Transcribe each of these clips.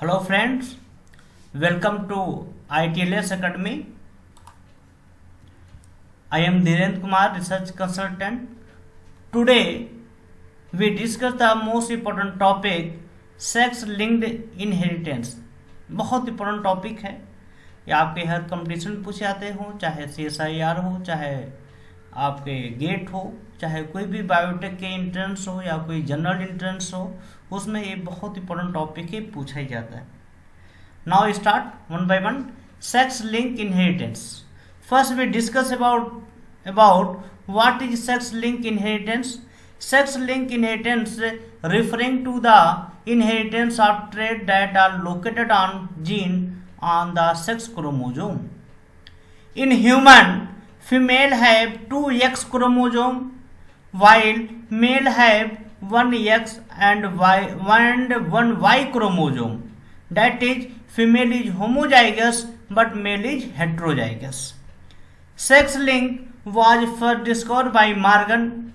Hello friends, welcome to ITLS Academy. I am Dhirendra Kumar, research consultant. Today we discuss the most important topic, sex linked inheritance. बहुत important topic है। ये आपके हर competition में पूछे जाते हो, चाहे CSIR हो, चाहे आपके गेट हो, चाहे कोई भी बायोटेक के इंट्रेंस हो या कोई जनरल इंट्रेंस हो, उसमें ये बहुत इंपॉर्टेंट टॉपिक ही पूछा ही जाता है। Now start one by one. Sex link inheritance. First we discuss about what is sex link inheritance. Sex link inheritance referring to the inheritance of traits that are located on gene on the sex chromosome. In human, female have two X chromosome while male have one X and one Y chromosome. That is, female is homozygous but male is heterozygous. Sex link was first discovered by Morgan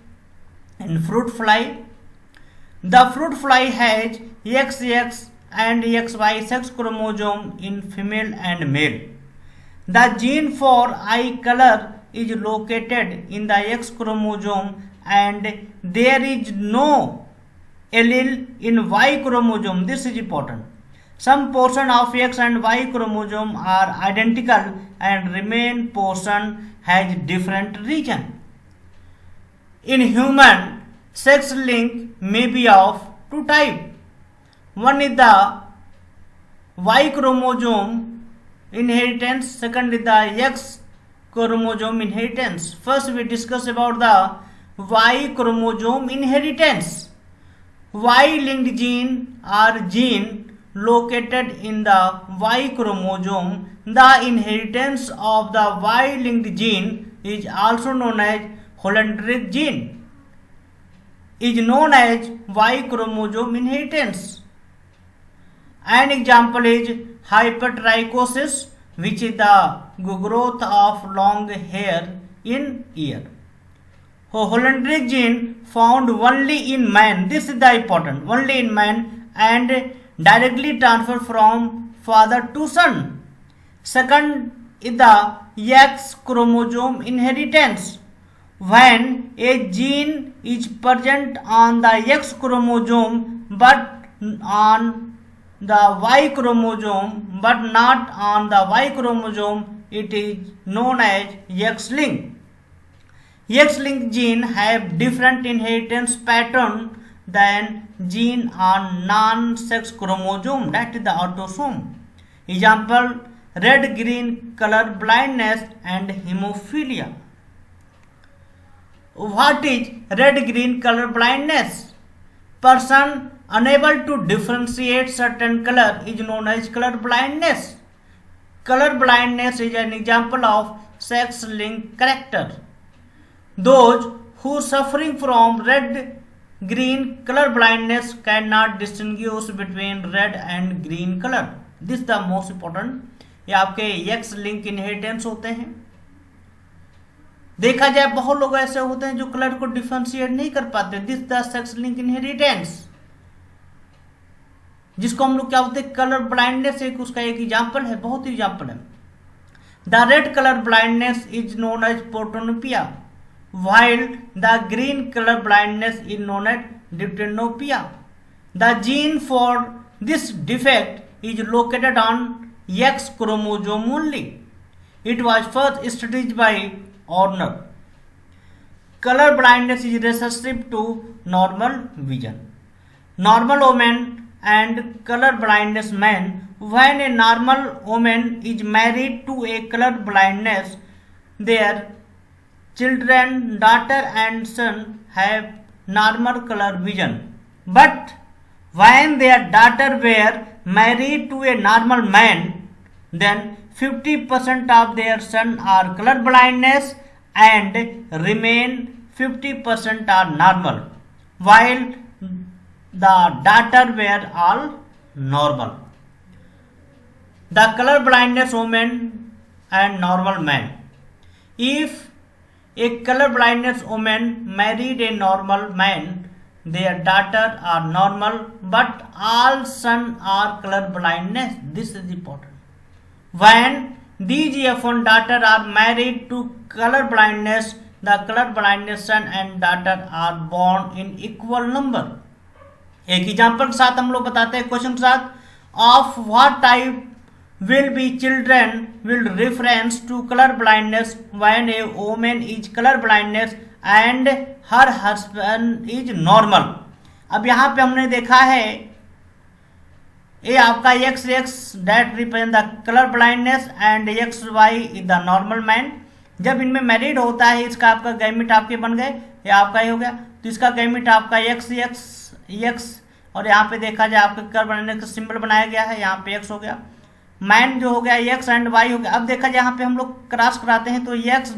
in fruit fly. The fruit fly has XX and XY sex chromosome in female and male. The gene for eye color is located in the X chromosome and there is no allele in Y chromosome. This is important. Some portion of X and Y chromosome are identical and remain portion has different region. In human, sex link may be of two types. One is the Y chromosome inheritance, second is the X chromosome inheritance. First we discuss about the Y chromosome inheritance. Y-linked gene are gene located in the Y chromosome. The inheritance of the Y-linked gene is also known as Hollandrick gene. Is known as Y chromosome inheritance. An example is hypertrichosis, which is the growth of long hair in ear. Hollandrick gene found only in man. This is the important. Only in man and directly transferred from father to son. Second is the X chromosome inheritance. When a gene is present on the X chromosome but on the Y chromosome but not on the Y chromosome, it is known as X-linked. X-linked gene have different inheritance pattern than gene on non-sex chromosome, that is the autosome. Example, red-green color blindness and hemophilia. What is red-green color blindness? Person unable to differentiate certain color is known as color blindness. Color blindness is an example of sex-linked character. Those who suffering from red-green color blindness cannot distinguish between red and green color. This is the most important. ये आपके X link inheritance होते हैं। देखा जाए बहुत लोग ऐसे होते हैं जो कलर को डिफरेंशिएट नहीं कर पाते। This the sex link inheritance, जिसको हम लोग क्या बोलते हैं कलर ब्लाइंडनेस, एक उसका एक एग्जांपल है, बहुत ही एग्जांपल है। The red colour blindness is known as protanopia while the green color blindness is known as deuteranopia. The gene for this defect is located on X chromosome only. It was first studied by Horner. Color blindness is recessive to normal vision. Normal woman and color blindness man. When a normal woman is married to a color blindness, their children, daughter and son have normal color vision. But when their daughter were married to a normal man, then 50% of their son are color blindness and remain 50% are normal, while the daughter were all normal. The color blindness woman and normal man. If a color blindness woman married a normal man, their daughter are normal, but all son are color blindness. This is important. When these F1 daughter are married to color blindness, the color blindness son and daughter are born in equal number. एक example के साथ हम लोग बताते हैं question के साथ. Of what type will be children will reference to color blindness when a woman is color blindness and her husband is normal. अब यहाँ पे हमने देखा है ये आपका X X that represent the color blindness and X Y is the normal man. जब इनमें मैरिड होता है इसका आपका गैमिट आपके बन गए, ये आपका ही हो गया, तो इसका गैमिट आपका एक्स एक्स एक्स और यहाँ पे देखा जाए आपका कलर ब्लाइंडनेस का सिंबल बनाया गया है, यहाँ पे एक्स हो गया, मैन जो हो गया एक्स एंड वाई हो गया. अब देखा जाए यहाँ पे हम लोग क्रॉस कराते हैं तो एक्स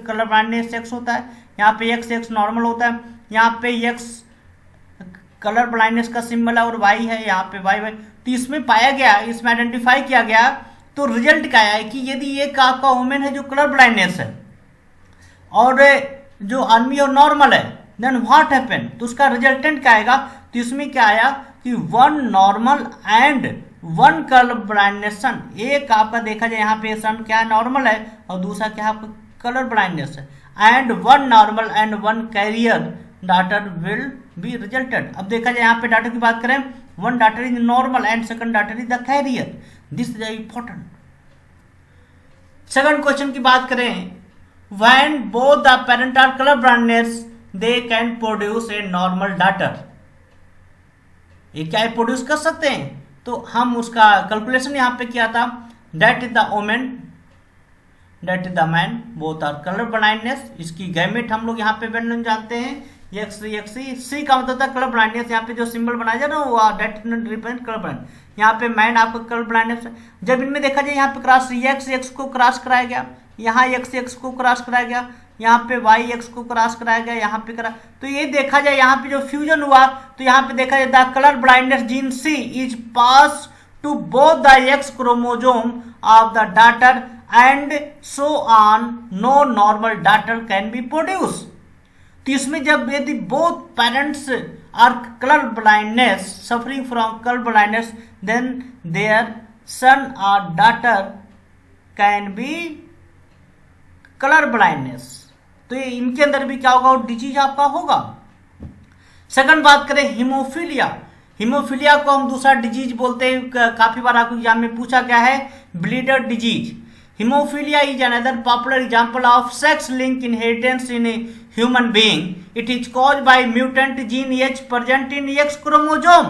कलर ब्लाइंडनेस एक्स होता है, यहाँ पे एक्स नॉर्मल होता है, यहाँ पे एक्स कलर ब्लाइंडनेस का सिंबल है और वाई है, यहाँ पे वाई. तो इसमें पाया गया, इसमें आइडेंटिफाई किया गया, तो रिजल्ट क्या है कि यदि एक आपका वुमेन है जो कलर ब्लाइंडनेस है और जो आदमी और नॉर्मल है, देन व्हाट हैपन, तो उसका रिजल्टेंट क्या आएगा. तो इसमें क्या आया कि one normal and one colour blindness son. एक आपका देखा जाए यहाँ पे सन क्या है नॉर्मल है और दूसरा क्या है आपका कलर ब्लाइंडनेस है. And one normal and one carrier daughter will be resulted. अब देखा जाए यहाँ पे डाटर की बात करें, one daughter is normal and second daughter is the carrier. This is important. Second question की बात करें, when both the parent are colour blindness they can produce a normal daughter. ये क्या प्रोड्यूस कर सकते हैं, तो हम उसका कैलकुलेशन यहाँ पे किया था. That is the women, that is the man, both are colour blindness. इसकी गैमेट हम लोग यहाँ पे वैल्यू जानते हैं एक्स सी का मतलब था कलर ब्लाइंडनेस. यहाँ पे जो सिंबल बनाया जाए ना वो डेट रिप्रेजेंट कलर ब्लाइंड. यहाँ पे मैन आपका कलर ब्लाइंडनेस. जब इनमें देखा जाए यहाँ पे क्रॉस एक्स को क्रॉस कराया गया, यहाँ एक्स को क्रॉस कराया गया, यहाँ पे वाई एक्स को क्रॉस कराया गया, यहाँ पे करा, तो ये देखा जाए यहाँ पे जो फ्यूजन हुआ तो यहाँ पे देखा जाए the colour blindness gene C is pass to both the X chromosome of the daughter and so on, no normal daughter can be produce. तो इसमें जब यदि both parents are colour blindness suffering from colour blindness then their son और daughter can be colour blindness. तो ये इनके अंदर भी क्या होगा, डिजीज आपका होगा. सेकंड बात करें हीमोफीलिया. हीमोफीलिया को हम दूसरा डिजीज बोलते हैं, काफी बार आपको एग्जाम में पूछा गया है, bleeder disease. Haemophilia is another popular example of sex link inheritance in a human being. It is caused by mutant gene which present in X chromosome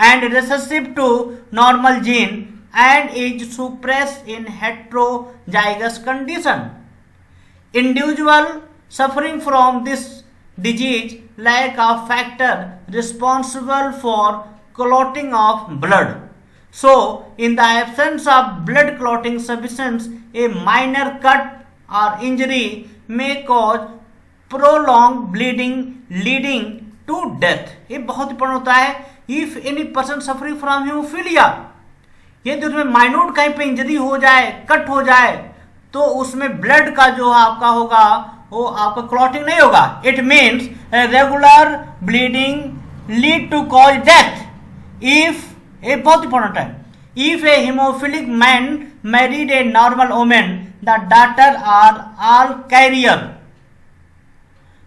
and recessive to normal gene and is suppressed in heterozygous condition. Individual suffering from this disease lack of factor responsible for clotting of blood. So, in the absence of blood clotting substance, a minor cut or injury may cause prolonged bleeding leading to death. ये बहुत important होता है. If any person suffering from hemophilia, ये जो उसमें minute कहीं पे injury हो जाए, कट हो जाए, तो उसमें ब्लड का जो आपका होगा वो आपका क्लॉटिंग नहीं होगा. It means regular bleeding lead to cause death. If a बहुत इंपॉर्टेंट है, if a haemophilic man married a normal women the daughter are all carrier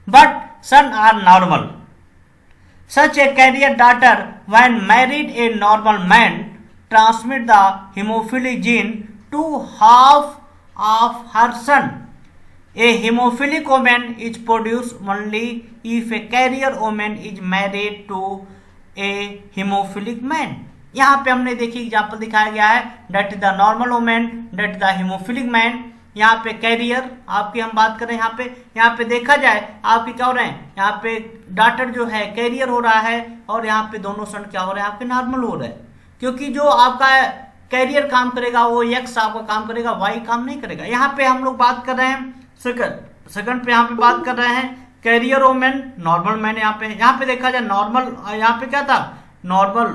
but son are normal. Such a carrier daughter when married a normal man transmit the haemophilic gene to half of her son. A hemophilic woman is produced only if a carrier woman is married to a hemophilic man. यहाँ पे हमने देखिए example दिखाया गया है, that is the normal women, that the haemophilic man. यहाँ पे career आपकी हम बात करें, यहाँ पे देखा जाए आपके क्या हो रहे हैं, यहाँ पे डॉटर जो है कैरियर हो रहा है और यहाँ पे दोनों सन क्या हो रहे हैं आपके नॉर्मल हो रहे हैं. क्योंकि जो आपका कैरियर काम करेगा वो एक्स आपका काम करेगा, वाई काम नहीं करेगा. यहाँ पे हम लोग बात कर रहे हैं सेकंड पे यहाँ पे बात कर रहे हैं कैरियर वुमेन नॉर्मल मैन. यहाँ पे देखा जाए नॉर्मल, यहाँ पे क्या था नॉर्मल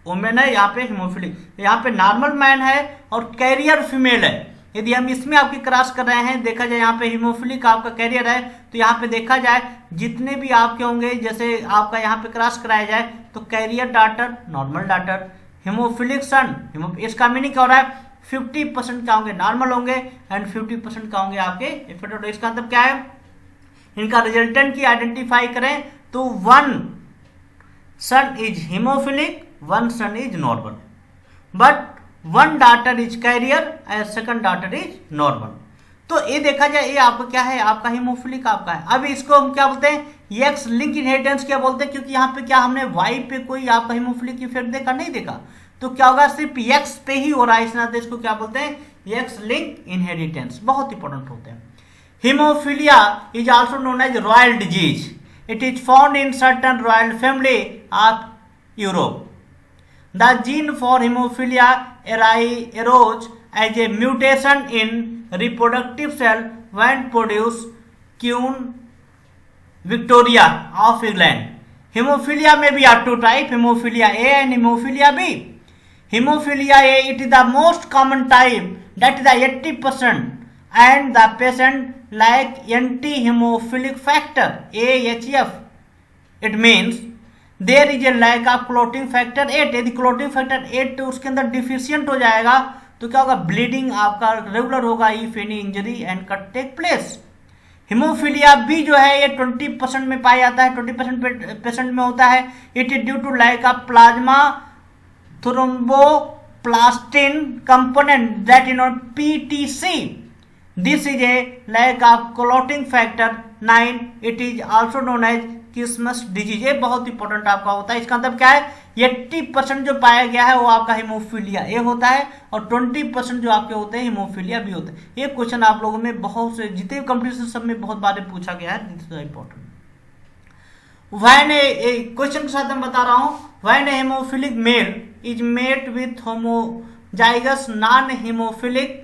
वुमेन है, यहाँ पे हीमोफिलिक, यहाँ पे नॉर्मल मैन है और कैरियर फीमेल है. यदि हम इसमें आपकी क्रॉस कर रहे हैं, देखा जाए यहाँ पे हीमोफिलिक आपका कैरियर है, तो यहाँ पे देखा जाए जितने भी आपके होंगे, जैसे आपका यहाँ पे क्रॉस कराया जाए तो carrier daughter, normal daughter, haemophilic son, इसका मीनिंग क्या हो रहा है 50% क्या होंगे नॉर्मल होंगे एंड 50% क्या होंगे आपके इफेक्टेड। इसका मतलब क्या है, इनका रिजल्टेंट की आइडेंटिफाई करें तो one son is haemophilic, one son is normal, but one daughter is carrier and second daughter is normal. तो ये देखा जाए ये आपका क्या है, आपका हीमोफिलिक आपका है। अब इसको हम क्या बोलते हैं, एक्स लिंक इनहेरिटेंस क्या बोलते हैं, क्योंकि यहाँ पे क्या हमने वाई पे कोई आपका हीमोफिलिक इफेक्ट देखा नहीं देखा, तो क्या होगा सिर्फ एक्स पे ही हो रहा है, इस नाते इसको क्या बोलते हैं एक्स लिंक इनहेरिटेंस, बहुत इंपॉर्टेंट होते हैं। Haemophilia is also known as royal disease, it is found in certain royal family of Europe. The gene for hemophilia arose as a mutation in reproductive cell when produced Queen Victoria of England. Hemophilia may be of two types, hemophilia A and hemophilia B. Hemophilia A, it is the most common type, that is the 80%, and the patient lack anti-hemophilic factor AHF. It means there is a lack of clotting factor 8। यदि clotting factor 8 उसके अंदर deficient हो जाएगा तो क्या होगा, bleeding आपका regular होगा if any injury and cut take place. Haemophilia B जो है ये 20% में पाया जाता है, 20% पेशेंट में होता है। It is due to lack of plasma thromboplastin component that is not PTC. This is a lack of clotting factor 9। It is also known as Christmas disease. ये बहुत इंपॉर्टेंट आपका होता है। इसका मतलब क्या है, 80% जो पाया गया है वो आपका हीमोफिलिया ए होता है और 20% जो आपके होते हैं हीमोफिलिया बी होते हैं। ये क्वेश्चन आप लोगों में बहुत से जितने कंपटीशन सब में बहुत बार पूछा गया है, this is important. When question के साथ मैं बता रहा हूं, when a haemophilic male is mate with homozygous non haemophilic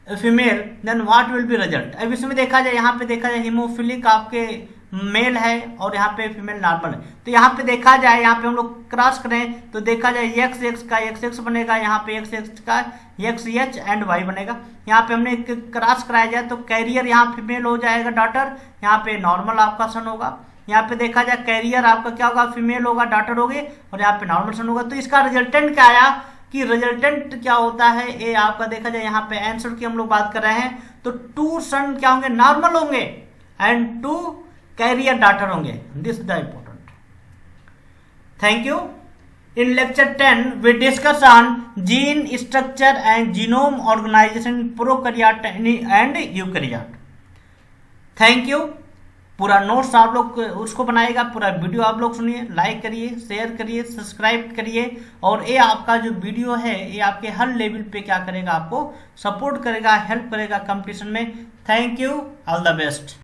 female then what will be result. अब इसमें देखा जाए, यहाँ पे देखा जाए हीमोफिलिक आपके मेल है और यहाँ पे फीमेल नॉर्मल है, तो यहाँ पे देखा जाए, यहाँ पे हम लोग क्रॉस करें तो देखा जाए एक्स एक्स का एक्स एक्स बनेगा, यहाँ पे एक्स एक्स का एक्स एच एंड वाई बनेगा। यहाँ पे हमने क्रॉस कराया जाए तो कैरियर यहाँ फीमेल हो जाएगा डॉटर, यहाँ पे नॉर्मल आपका सन होगा। यहाँ पे देखा जाए कैरियर आपका क्या होगा, फीमेल होगा डॉटर होगी और यहाँ पे नॉर्मल सन होगा। तो इसका रिजल्टेंट क्या आया कि रिजल्टेंट क्या होता है, ये आपका देखा जाए यहाँ पे आंसर की हम लोग बात कर रहे हैं तो 2 सन क्या होंगे, नॉर्मल होंगे एंड 2 कैरियर डॉटर होंगे। This is the important. Thank you. In lecture 10 we discuss on gene structure and genome organisation prokaryote and eukaryote. Thank you. पूरा नोट्स आप लोग उसको बनाएगा, पूरा वीडियो आप लोग सुनिए, लाइक करिए, शेयर करिए, सब्सक्राइब करिए और ये आपका जो वीडियो है ये आपके हर लेवल पे क्या करेगा, आपको सपोर्ट करेगा, हेल्प करेगा कंपटीशन में। Thank you, all the best.